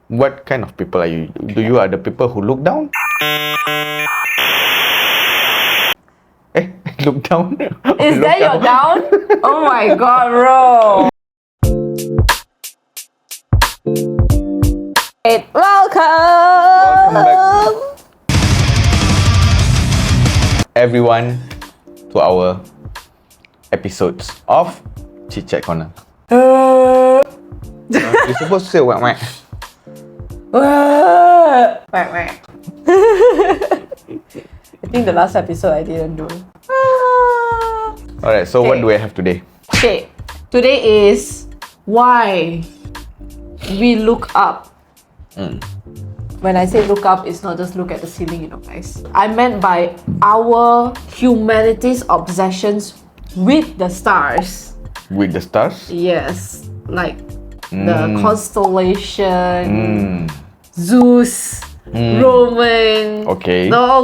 What kind of people are you? Do you are the people who look down? Look down? Is Look that your down? Oh my god, bro. Welcome back, everyone, to our episodes of Chit Corner. You're supposed to say whack whack. Whack whack. I think the last episode I didn't do. Alright, so what do we have today? Okay, today is why we look up. When I say look up, it's not just look at the ceiling, you know, guys. I meant by our humanity's obsessions with the stars. With the stars? Yes, like the constellation, Zeus, Roman. Okay. All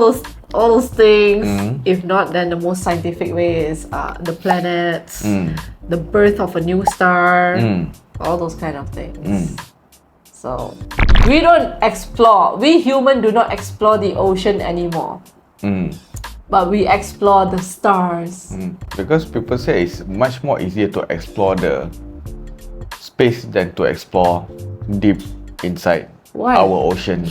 those things. If not, then the most scientific way is the planets, the birth of a new star, all those kind of things. So we don't explore. We human do not explore the ocean anymore. But we explore the stars. Because people say it's much more easier to explore the space than to explore deep inside our ocean.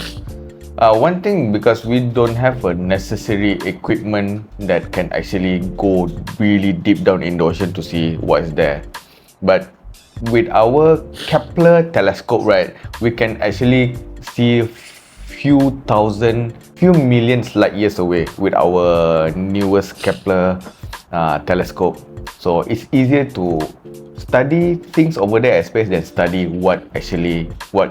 One thing, because we don't have a necessary equipment that can actually go really deep down in the ocean to see what is there. But with our Kepler telescope, right, we can actually see few million light years away with our newest Kepler telescope. So it's easier to study things over there at space than study what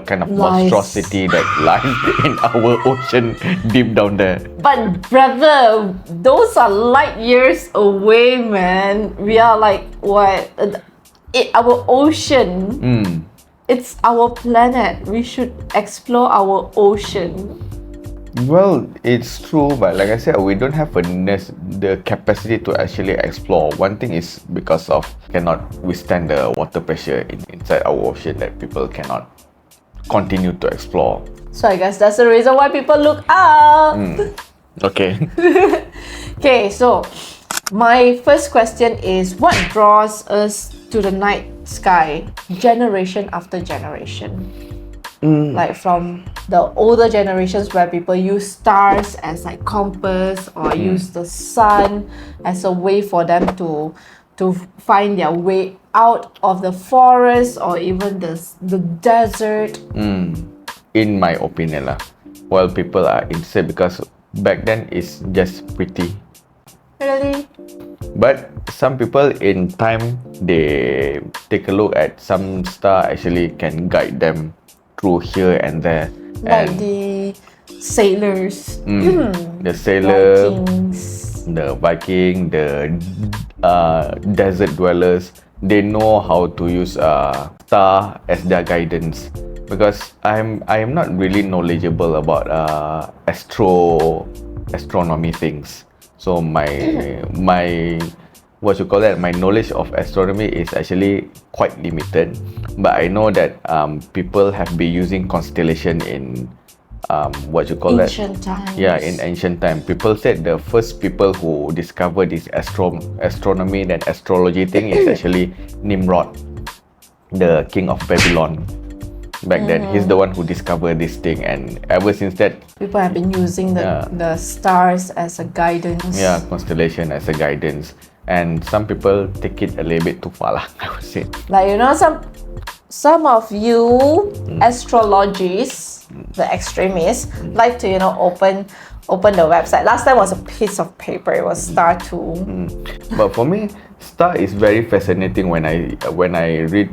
kind of monstrosity that lies in our ocean deep down there. But brother, those are light years away, man. We are like what? Our ocean. It's our planet. We should explore our ocean. Well, it's true, but like I said, we don't have the capacity to actually explore. One thing is because of cannot withstand the water pressure inside our ocean that people cannot continue to explore. So I guess that's the reason why people look up. Okay. Okay, so my first question is, what draws us to the night sky generation after generation? Like from the older generations where people use stars as like compass or use the sun as a way for them to find their way out of the forest or even the desert. In my opinion well, people are interested because back then it's just pretty. Really? But some people in time, they take a look at some star actually can guide them through here and there. Like the sailors. The sailor, Vikings. the Viking, the desert dwellers, they know how to use star as their guidance. Because I am not really knowledgeable about astronomy things. So my my knowledge of astronomy is actually quite limited. But I know that people have been using constellation in ancient times. Yeah, in ancient time. People said the first people who discovered this astronomy and astrology thing is actually Nimrod, the king of Babylon. Back then, he's the one who discovered this thing, and ever since that, people have been using the stars as a guidance. Yeah, constellation as a guidance, and some people take it a little bit too far lah, I would say. Like, you know, some of you astrologists, the extremists, like to, you know, open the website. Last time was a piece of paper. It was star 2. But for me, star is very fascinating when I read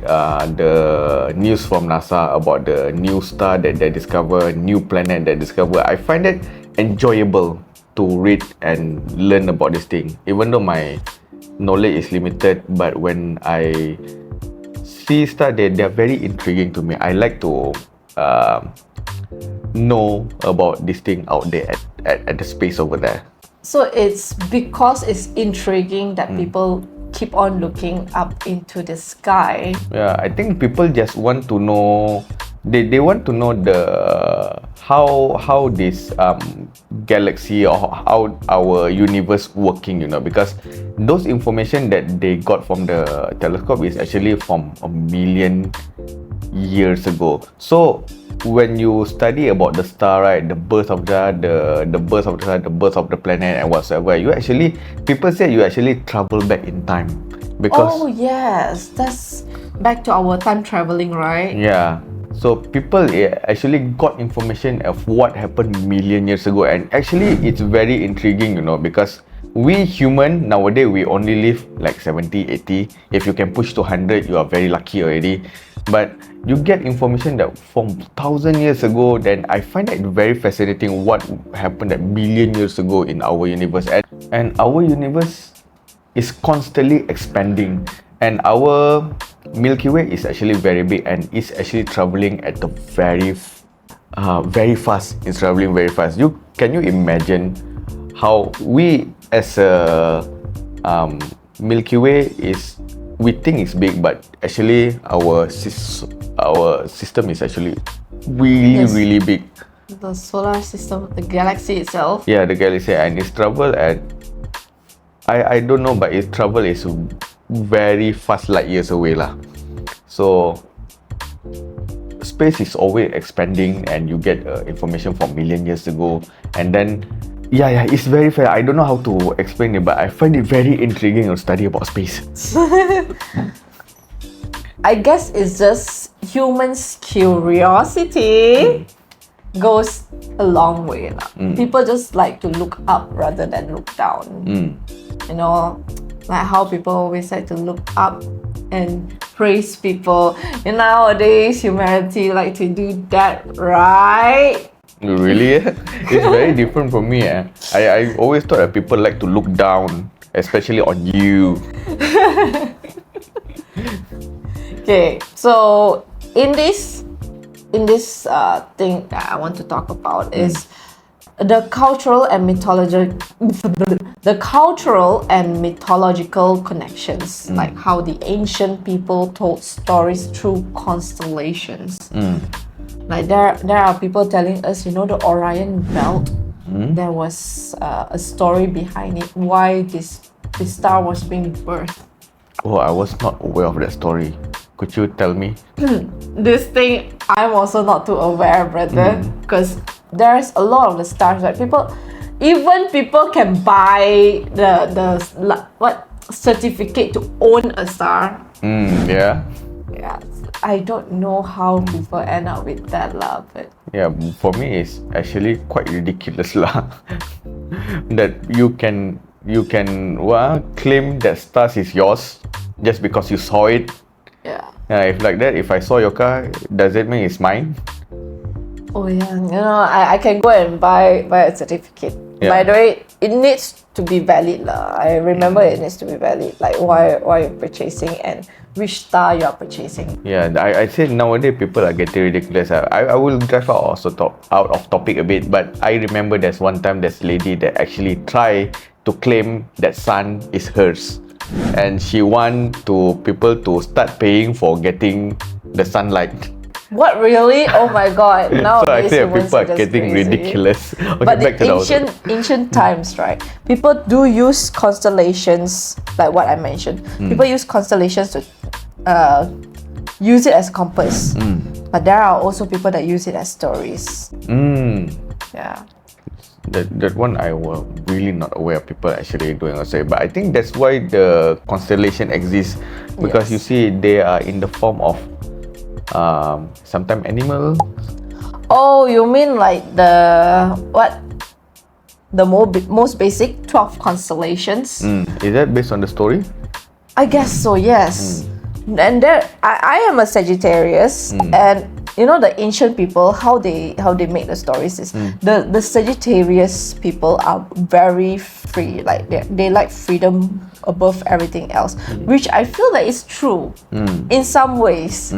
the news from NASA about the new star that they discover, new planet they discover. I find it enjoyable to read and learn about this thing. Even though my knowledge is limited, but when I see star, they're very intriguing to me. I like to know about this thing out there at the space over there. So it's because it's intriguing that people keep on looking up into the sky. Yeah, I think people just want to know they want to know the how this galaxy or how our universe working, because those information that they got from the telescope is actually from a million years ago. So when you study about the star, right, the birth of the birth of the star, the birth of the planet and whatsoever, people say you actually travel back in time because Oh yes, that's back to our time traveling, right? yeah. So people actually got information of what happened million years ago, and actually it's very intriguing, because we human nowadays we only live like 70, 80. If you can push to 100, you are very lucky already. But you get information that from 1,000 years ago, then I find that very fascinating what happened that million years ago in our universe, and our universe is constantly expanding, and our Milky Way is actually very big and is actually traveling at a very fast. It's traveling very fast. Can you imagine how we as a Milky Way we think it's big, but actually our system is actually really Yes. really big. The solar system, the galaxy itself. Yeah, the galaxy, and its travel at I don't know, but its travel is very fast light years away lah. So space is always expanding, and you get information from million years ago, and then yeah, it's very fair. I don't know how to explain it, but I find it very intriguing to study about space. I guess it's just humans' curiosity goes a long way. People just like to look up rather than look down. Like how people always like to look up and praise people. And nowadays, humanity like to do that, right? Really? It's very different from me. I always thought that people like to look down, especially on you. Okay, so in this thing that I want to talk about is the cultural and mythological connections, like how the ancient people told stories through constellations. Like there are people telling us, the Orion belt. There was a story behind it, why this star was being birthed. Oh, I was not aware of that story. Could you tell me? This thing I'm also not too aware, brother, because there's a lot of the stars that people can buy the certificate to own a star. Yeah. Yeah, I don't know how people end up with that lah, but Yeah, for me it's actually quite ridiculous lah. That you can claim that stars is yours just because you saw it. yeah. If like that, if I saw your car, does it mean it's mine? Oh yeah, I can go and buy a certificate. Yeah. By the way, it needs to be valid lah. I remember it needs to be valid. Like why you're purchasing and which star you are purchasing. Yeah, I say nowadays people are getting ridiculous. I will drive out of topic a bit, but I remember there's one time there's a lady that actually tried to claim that sun is hers, and she want people to start paying for getting the sunlight. What, really? Oh my god. Now So I say people are getting ridiculous. Okay, But back in to the ancient times, right? People do use constellations, like what I mentioned. People use constellations to use it as compass. But there are also people that use it as stories. Yeah. That one I was really not aware of people actually doing also. But I think that's why the constellation exists, because you Yes. see they are in the form of sometimes animal. Oh, you mean like the most basic 12 constellations? Is that based on the story? I guess so, yes. And I am a Sagittarius, and the ancient people, how they make the stories is the Sagittarius people are very free, like they like freedom above everything else, which I feel that is true in some ways,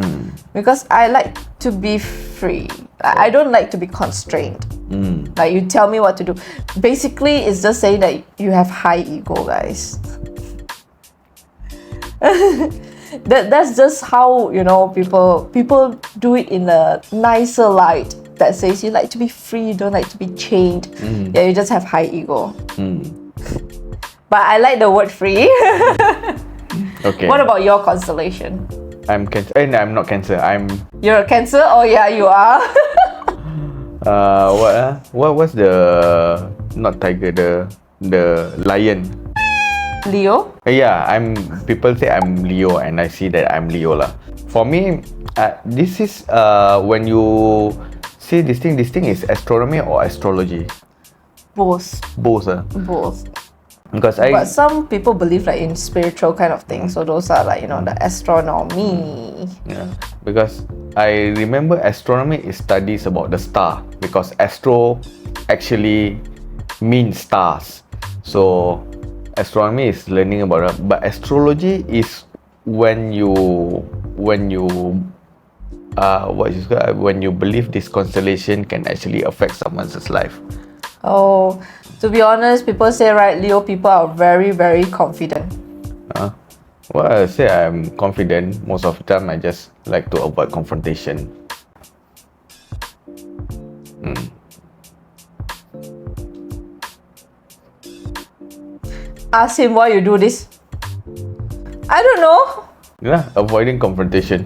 because I like to be free. I don't like to be constrained. Like you tell me what to do. Basically, it's just saying that you have high ego, guys. That's just how, you know, people do it in a nicer light. That says you like to be free, you don't like to be chained. Yeah, you just have high ego. But I like the word free. Okay. What about your constellation? I'm Cancer. No, I'm not Cancer. You're a Cancer? Oh yeah, you are. What was the not tiger, the lion? Leo? Yeah, people say I'm Leo and I see that I'm Leo lah. For me, this is when you say this thing is astronomy or astrology? Both. Both. Both. Because But some people believe like in spiritual kind of things, so those are like, you know, the astronomy. Yeah, because I remember astronomy is studies about the star, because astro actually means stars. So astronomy is learning about it, but astrology is when you believe this constellation can actually affect someone's life. Oh, to be honest, people say, right, Leo people are very, very confident. Well, I say I'm confident. Most of the time, I just like to avoid confrontation. Ask him why you do this. I don't know. Yeah, avoiding confrontation.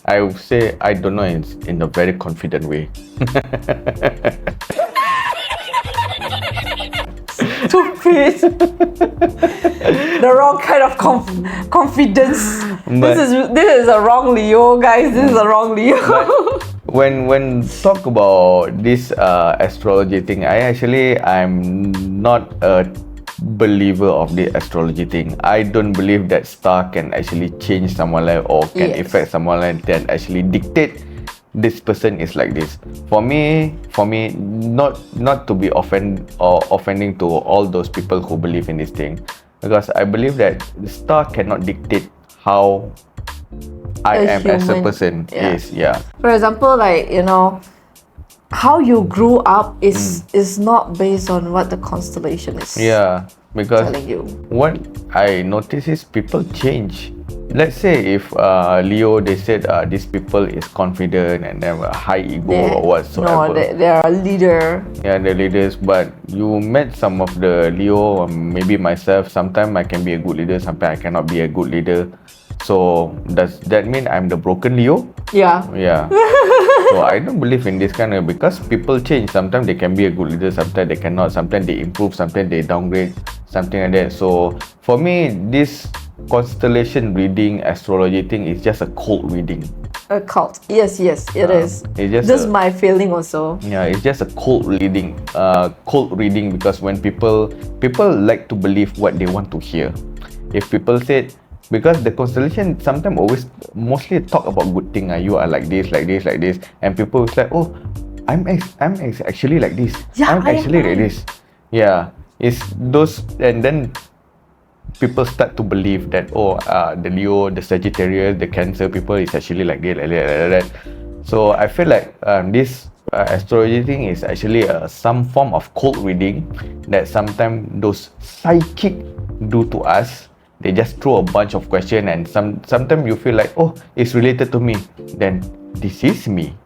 I would say I don't know in a very confident way. Stupid. The wrong kind of confidence. This is a wrong Leo, guys. This is a wrong Leo. When talk about this astrology thing, I'm not a believer of the astrology thing. I don't believe that star can actually change someone's life or can affect someone's life, that actually dictate this person is like this. For me, not to be offending to all those people who believe in this thing, because I believe that the star cannot dictate how I am as a person. For example, like, you know, how you grew up is not based on what the constellation is. Yeah, because telling you. What I notice is people change. Let's say if Leo, they said these people is confident and they have a high ego or whatsoever. No, they are a leader. Yeah, they're leaders. But you met some of the Leo, or maybe myself. Sometimes I can be a good leader, sometimes I cannot be a good leader. So does that mean I'm the broken Leo? Yeah. Yeah. So I don't believe in this kind of, because people change. Sometimes they can be a good leader, sometimes they cannot. Sometimes they improve, sometimes they downgrade, something like that. So for me, this constellation reading, astrology thing is just a cold reading. A cult. Yes, it is. It's just my feeling also. Yeah, it's just a cold reading. Cold reading, because when people like to believe what they want to hear. If people said, because the constellation sometimes mostly talk about good thing. You are like this, and people is like, oh, I'm actually like this. Yeah, I'm actually like this. Yeah, it's those, and then people start to believe that, oh, the Leo, the Sagittarius, the Cancer people is actually like this, like that. So I feel like this astrology thing is actually some form of cold reading that sometimes those psychic do to us. They just throw a bunch of questions, and sometimes you feel like, oh, it's related to me. Then this is me.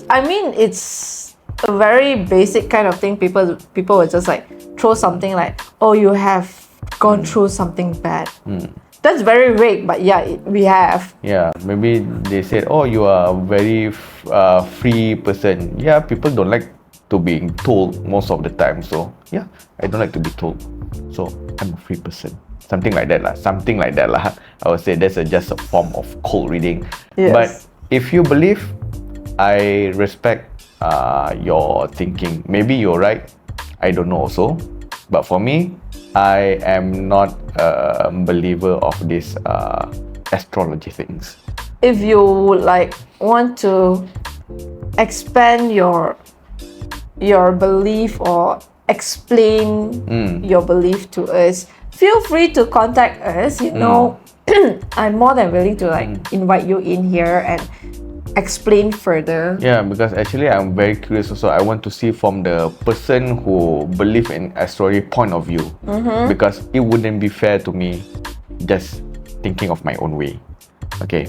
I mean, it's a very basic kind of thing. People will just like throw something like, oh, you have gone through something bad. That's very vague, but yeah, we have. Yeah, maybe they said, oh, you are a very free person. Yeah, people don't like to be told most of the time. So yeah, I don't like to be told. So I'm a free person. Something like that lah. I would say that's just a form of cold reading. Yes. But if you believe, I respect your thinking. Maybe you're right. I don't know also. But for me, I am not a believer of this astrology things. If you would like want to expand your belief or explain your belief to us, feel free to contact us. You know, I'm more than willing to like invite you in here and explain further. Yeah, because actually I'm very curious also. I want to see from the person who believe in astrology point of view, because it wouldn't be fair to me just thinking of my own way. Okay.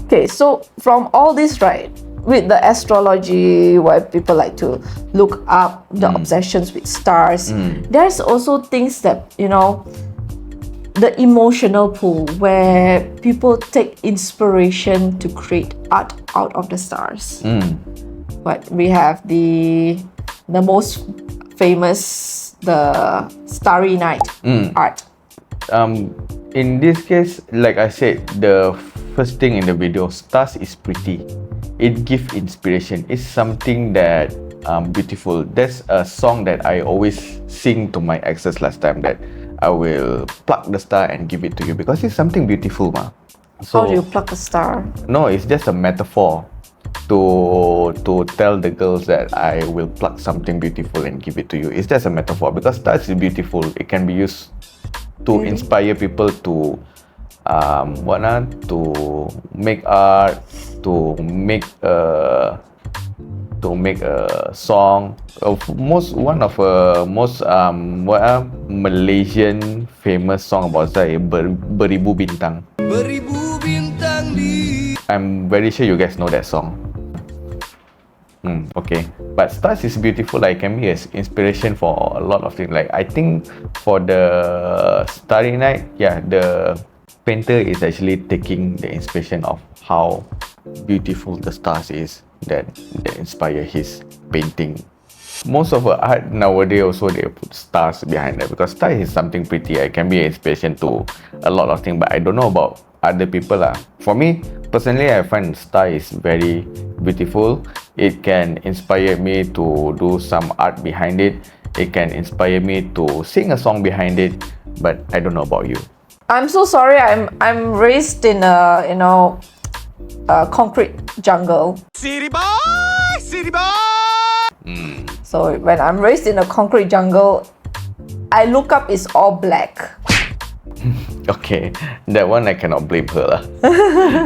Okay, so from all this, right, with the astrology, where people like to look up the obsessions with stars, there's also things that, you know, the emotional pool where people take inspiration to create art out of the stars. But we have the most famous, the Starry Night art. In this case, like I said, the first thing in the video, stars is pretty. It gives inspiration. It's something that beautiful. There's a song that I always sing to my exes last time, that I will pluck the star and give it to you because it's something beautiful, ma. So, how do you pluck a star? No, it's just a metaphor to tell the girls that I will pluck something beautiful and give it to you. It's just a metaphor because stars is beautiful. It can be used to inspire people to to make art, to make a song. One of most Malaysian famous song about that is Beribu Bintang. Beribu Bintang di. I'm very sure you guys know that song. Okay, but stars is beautiful. Like, can be as inspiration for a lot of things. Like, I think for the Starry Night, yeah, the painter is actually taking the inspiration of how beautiful the stars is that inspire his painting. Most of the art nowadays also they put stars behind it because stars is something pretty. It can be an inspiration to a lot of things, but I don't know about other people. For me personally, I find star is very beautiful. It can inspire me to do some art behind it. It can inspire me to sing a song behind it, but I don't know about you. I'm so sorry. I'm raised in a concrete jungle. City boy, city boy. So when I'm raised in a concrete jungle, I look up, it's all black. Okay, that one I cannot blame her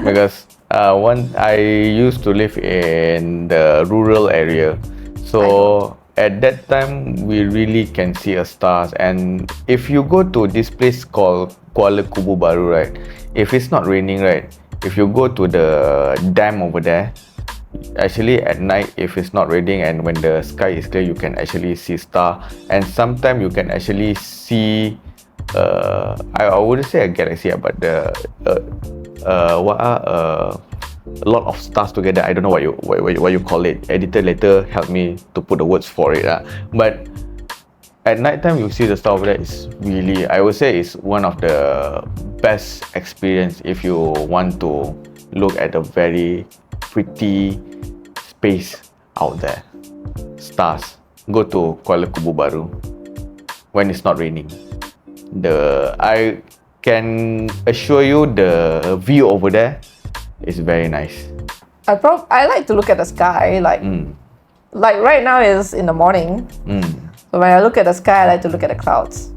because I used to live in the rural area, so at that time we really can see a stars. And if you go to this place called Kuala Kubu Baru, right, if it's not raining, right, if you go to the dam over there, actually at night, if it's not raining and when the sky is clear, you can actually see star. And sometimes you can actually see I wouldn't say a galaxy, but a lot of stars together. I don't know what you call it. Editor later help me to put the words for it. But at night time you see the star over there. It's really, I would say, it's one of the best experience if you want to look at a very pretty space out there. Stars. Go to Kuala Kubu Baru when it's not raining. I can assure you the view over there is very nice. I like to look at the sky, like right now is in the morning. So when I look at the sky, I like to look at the clouds.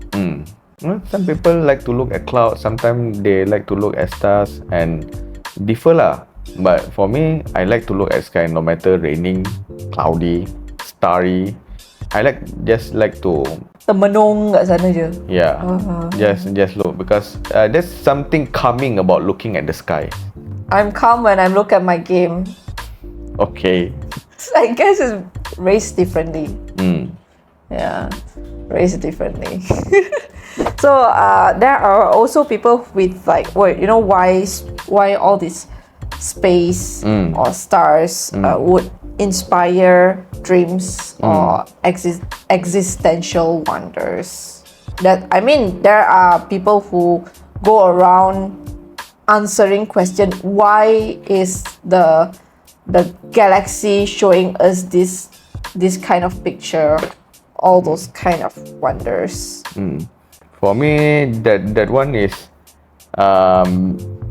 Well, some people like to look at clouds. Sometimes they like to look at stars and differ lah. But for me, I like to look at sky no matter raining, cloudy, starry. I just like to termenung kat sana je. Yeah, just look because there's something calming about looking at the sky. I'm calm when I look at my game. Okay. I guess it's raised differently. Yeah, raised differently. So there are also people with like, why all this space or stars would inspire dreams or existential wonders. There are people who go around answering question, why is the galaxy showing us this kind of picture, all those kind of wonders. For me, that one is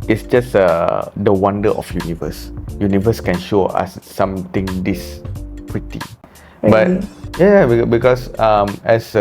it's just the wonder of universe. Universe can show us something this pretty. Really? But yeah, because as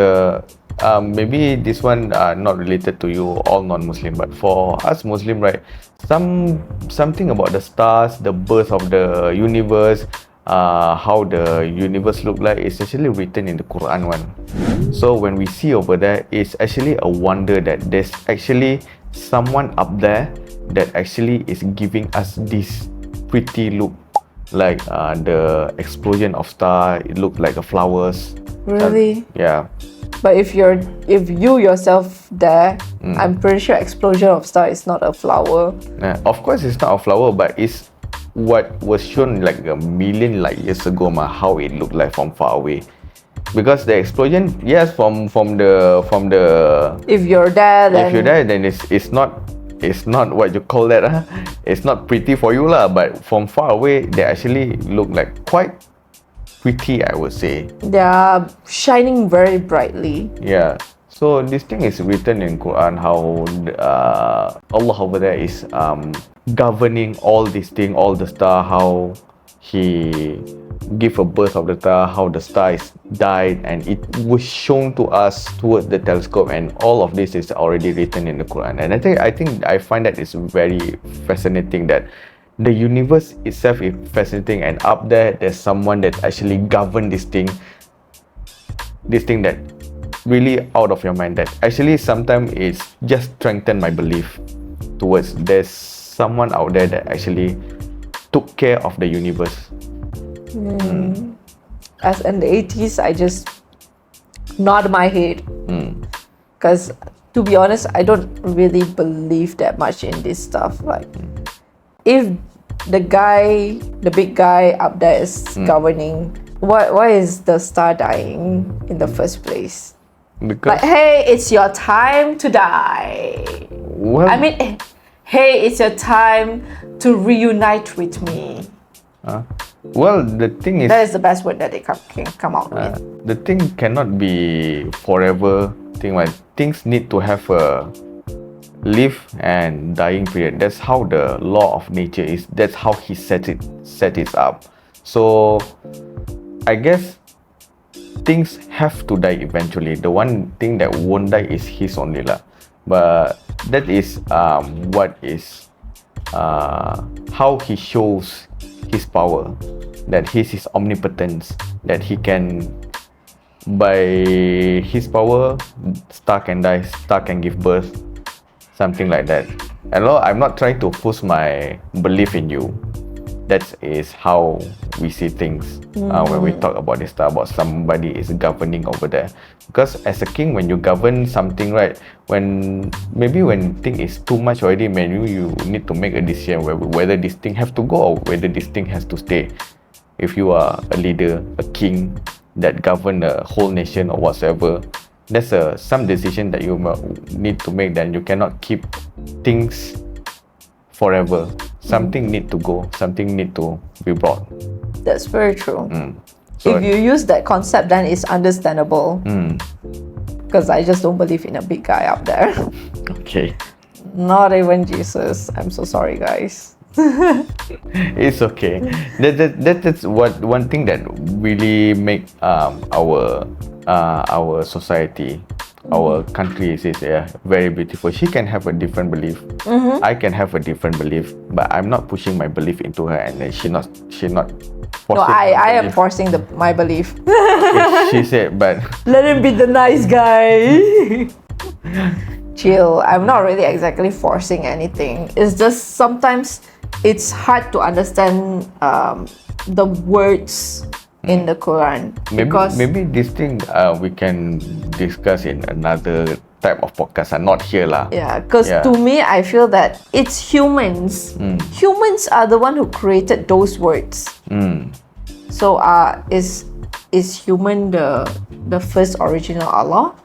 maybe this one not related to you all non-Muslim, but for us Muslim, right, something about the stars, the birth of the universe, how the universe look like is actually written in the Quran one. So when we see over there, it's actually a wonder that there's actually someone up there that actually is giving us this pretty look, like the explosion of star. It looked like a flowers. Really? Yeah. But if you yourself there, I'm pretty sure explosion of star is not a flower. Of course, it's not a flower, but it's what was shown like a million light years ago, how it looked like from far away. Because the explosion, yes, from the If you're there, then it's not what you call that. It's not pretty for you lah. But from far away, they actually look like quite pretty, I would say. they are shining very brightly. Yeah. So this thing is written in Quran how Allah over there is governing all this thing, all the star, how He give a birth of the star, how the star is died, and it was shown to us towards the telescope, and all of this is already written in the Quran. And I find that it's very fascinating that the universe itself is fascinating, and up there's someone that actually govern this thing that really out of your mind, that actually sometimes it's just strengthen my belief towards there's someone out there that actually took care of the universe. As an atheist, I just nod my head. Because to be honest, I don't really believe that much in this stuff. Like, if the big guy up there is governing, why is the star dying in the first place? Because Like, hey, it's your time to die. well, I mean, hey, it's your time to reunite with me. well, the thing is, That is the best word that they can come out with. the thing cannot be forever thing. Like, things need to have a live and dying period. That's how the law of nature is. That's how He set it up. So I guess things have to die eventually. The one thing that won't die is His only lah. But that is what is how He shows His power, that His omnipotence, that He can, by His power, star can die, star can give birth, something like that. And I'm not trying to force my belief in you. That is how we see things when we talk about this stuff, about somebody is governing over there. Because as a king, when you govern something, right, when thing is too much already, man, you need to make a decision whether this thing have to go or whether this thing has to stay. If you are a leader, a king that govern a whole nation or whatsoever, there's some decision that you need to make. Then you cannot keep things forever. Something need to go, something need to be brought. That's very true. So If you use that concept, then it's understandable. Because I just don't believe in a big guy up there. okay, Not even Jesus. I'm so sorry, guys. it's okay. That's what one thing that really make our society, our country is very beautiful. She can have a different belief. I can have a different belief, but I'm not pushing my belief into her, and then she not No, forcing I am belief. forcing my belief. Okay, she said, but Let him be the nice guy. Chill. I'm not really exactly forcing anything. It's just sometimes it's hard to understand the words in the Quran. maybe this thing we can discuss in another type of podcast, and not here lah. Yeah, because to me, I feel that it's humans. Humans are the one who created those words. So, is human the first original Allah?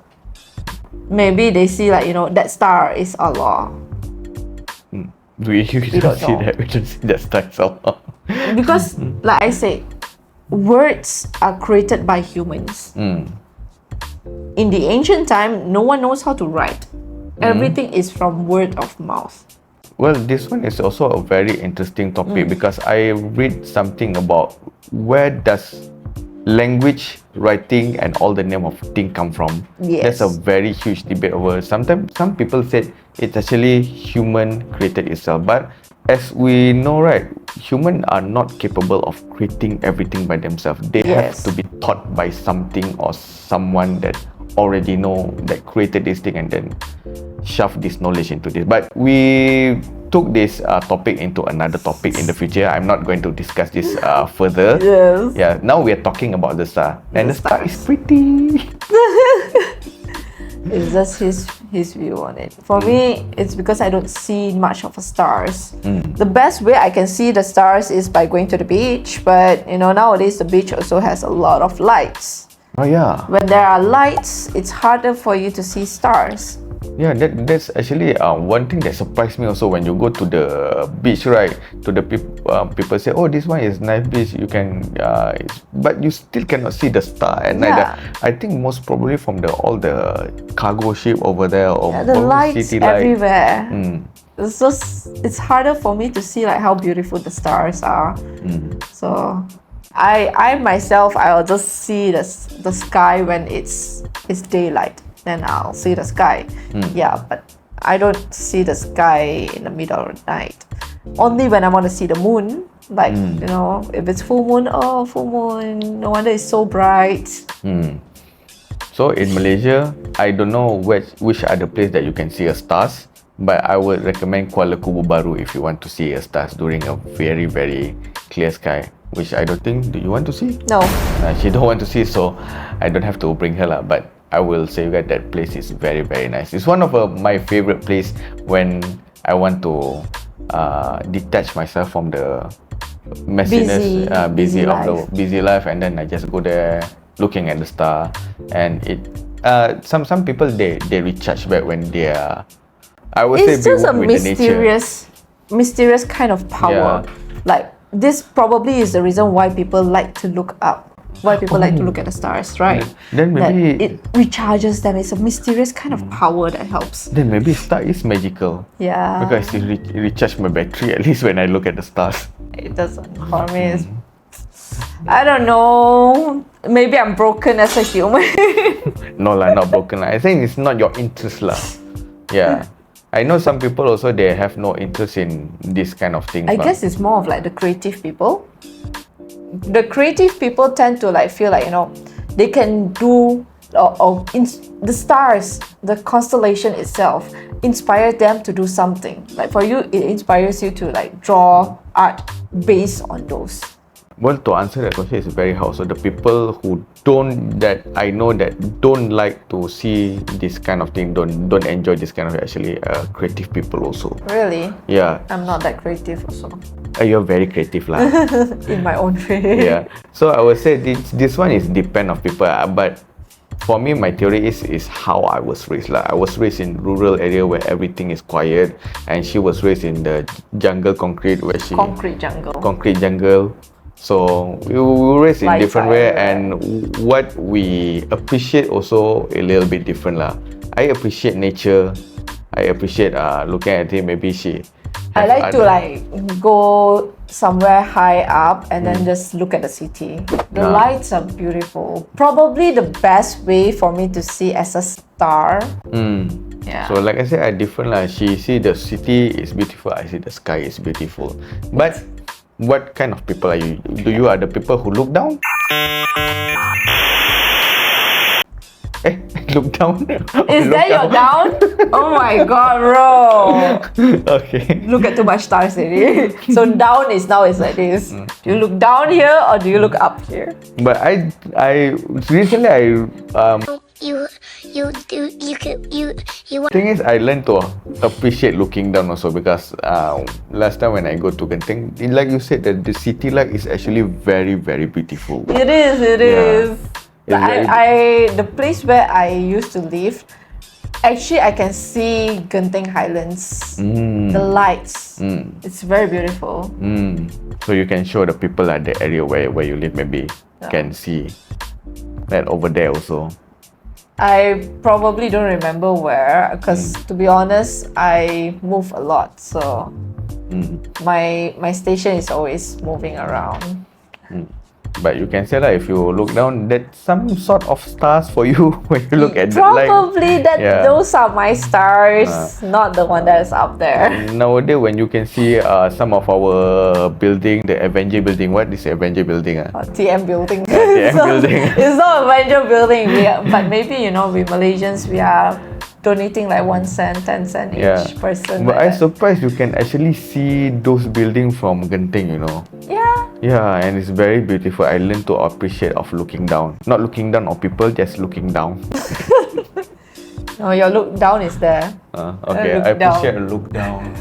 Maybe they see like, that star is Allah. We don't don't see know. that. We don't see that style. Because, like I say, words are created by humans. In the ancient time, no one knows how to write. Everything is from word of mouth. Well, this one is also a very interesting topic because I read something about where does language, writing, and all the name of thing come from. Yes. That's a very huge debate over. Sometimes some people said it's actually human created itself, but as we know, right, humans are not capable of creating everything by themselves. They have Yes. to be taught by something or someone that already know that created this thing and then shove this knowledge into this. But we took this topic into another topic in the future. I'm not going to discuss this further. Yes. Yeah. Now we are talking about the star, and the star is pretty. It's just his view on it. For me, it's because I don't see much of the stars. The best way I can see the stars is by going to the beach, but nowadays the beach also has a lot of lights. Oh yeah. When there are lights, it's harder for you to see stars. Yeah, that's actually one thing that surprised me also when you go to the beach, right? To the people say, oh, this one is nice beach. You can, but you still cannot see the star at night. Yeah. I think most probably from all the cargo ship over there or The lights city light. everywhere. It's harder for me to see like how beautiful the stars are. So I myself, I'll just see the sky when it's daylight. Then I'll see the sky. Yeah, but I don't see the sky in the middle of the night. Only when I want to see the moon. Like, if it's full moon, no wonder it's so bright. So in Malaysia, I don't know which are the place that you can see a stars, but I would recommend Kuala Kubu Baru if you want to see a stars during a very, very clear sky. Which I don't think, do you want to see? No. She don't want to see, so I don't have to bring her lah. But I will say that place is very, very nice. It's one of my favorite place when I want to detach myself from the messiness, busy life, and then I just go there looking at the star, and it. Some people they recharge back when they are. I would It's say just a with the nature. mysterious kind of power. Like this probably is the reason why people like to look up. Why people like to look at the stars, right? Then maybe that it recharges them. It's a mysterious kind of power that helps. Then maybe star is magical. Yeah. Because it recharge my battery at least when I look at the stars. It doesn't. For me, I don't know. Maybe I'm broken as a human. No lah, not broken lah. I think it's not your interest lah. Yeah. I know some people also they have no interest in this kind of things. I guess it's more of like the creative people. The creative people tend to like feel like they can do the stars, the constellation itself inspire them to do something. Like for you, it inspires you to like draw art based on those. Well, to answer that question is very hard. So the people who I know that don't like to see this kind of thing, don't enjoy this kind of actually creative people also. Really? Yeah. I'm not that creative also. You're very creative lah. In my own way. Yeah. So I would say this one is depend of people, but for me, my theory is how I was raised lah. I was raised in rural area where everything is quiet, and she was raised in the jungle concrete where she concrete jungle. So we were raised in different way, and what we appreciate also a little bit different lah. I appreciate nature. I appreciate looking at it. Maybe I like to like go somewhere high up and then just look at the city. The lights are beautiful. Probably the best way for me to see as a star. Yeah. So like I said, I different lah. She see the city is beautiful. I see the sky is beautiful. But what kind of people are you? Do you are the people who look down? Look down. Is that your down? Oh my god, bro. Okay. Look at too much stars already. So down is like this. Do you look down here or do you look up here? But I recently thing is I learned to appreciate looking down also, because last time when I go to Genting, like you said, that the city light is actually very, very beautiful. It is. The place where I used to live, actually I can see Genting Highlands. The lights. It's very beautiful. So you can show the people at the area where you live, maybe can see that over there also. I probably don't remember where, because to be honest, I move a lot, so my station is always moving around. But you can say that if you look down, that's some sort of stars for you when you look at the light. Probably those are my stars, not the one that is up there. Nowadays, when you can see some of our building, the Avenger building. What is the Avenger building? TM building. TM building. It's not Avenger building. But maybe, we Malaysians, we are donating like 1 cent, 10 cent each person. But I'm surprised you can actually see those buildings from Genting, Yeah. Yeah, and it's very beautiful. I learned to appreciate of looking down. Not looking down on people, just looking down. No, your look down is there. Okay, I appreciate a look down.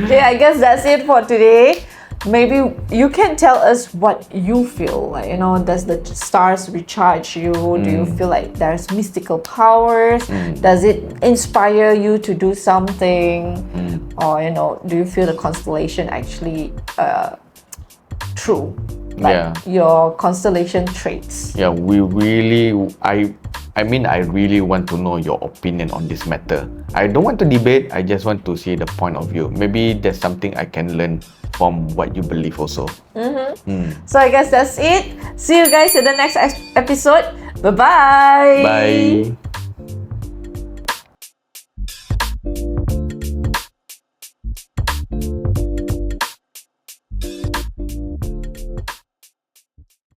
Okay, I guess that's it for today. Maybe you can tell us what you feel like, does the stars recharge you? Do you feel like there's mystical powers? Does it inspire you to do something? Or, do you feel the constellation actually true? Like your constellation traits? Yeah, I really want to know your opinion on this matter. I don't want to debate, I just want to see the point of view. Maybe there's something I can learn from what you believe also. So I guess that's it. See you guys in the next episode. Bye-bye. Bye.